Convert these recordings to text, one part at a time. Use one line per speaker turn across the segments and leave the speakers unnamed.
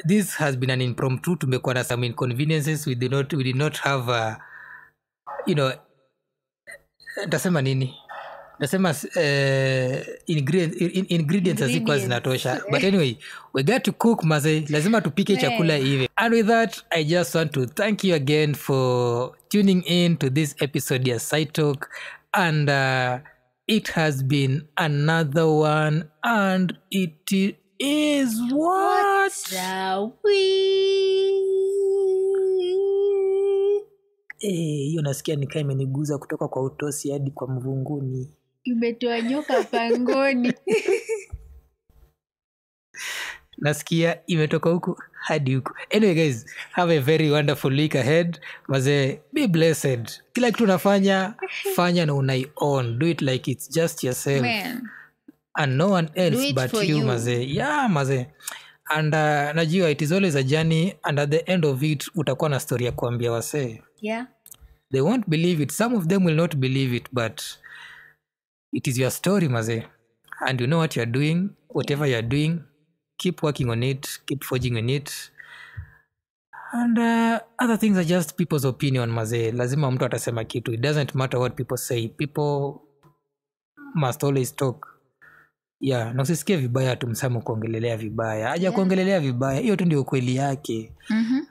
this has been an impromptu. Tumekuwa na some inconveniences. We did not have tasema nini? Nasema ingredients hazikuwa zinatosha. But anyway, we got to cook maze. Lazima tupike chakula hivi. And with that, I just want to thank you again for tuning in to this episode of Side Talk. And it has been another one. And it is what? Hiyo nasikia nikaa imeniguza kutoka kwa utosi hadi kwa mvunguni.
Imetoa nyoka pangoni.
Nasikia imetoka huku hadi huku. Anyway guys, have a very wonderful week ahead. Maze, be blessed. Kila kitu unafanya, fanya na unai own. Do it like it's just yourself.
Man.
And no one else but you, maze. Yeah, maze. And najua it is always a journey, and at the end of it utakuwa na story ya kuambia wasee.
Yeah.
They won't believe it. Some of them will not believe it, but it is your story, maze. And you know what you're doing. Whatever you're doing, keep working on it. Keep forging on it. And other things are just people's opinion, maze. Lazima mtu atasema kitu. It doesn't matter what people say. People must always talk. Yeah, na usisikie vibaya tumsamu kuongelelea vibaya. Haja kuongelelea vibaya. Hiyo tu ndio ukweli yake.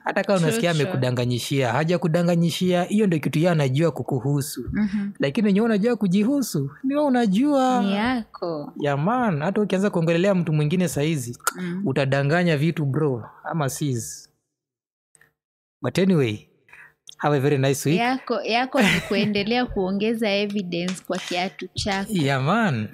Hata kama unasikia amekudanganyishia, haja kudanganyishia, hiyo ndio kitu yeye anajua kukuhusu. Lakini wewe unajua kujihusu, ni wewe unajua.
Ni yako.
Yeah man, hata ukianza kuongelelea mtu mwingine saizi, utadanganya vitu bro, ama sis. But anyway, have a very nice week.
Yako ni kuendelea kuongeza evidence kwa kiatu chako.
Yeah man.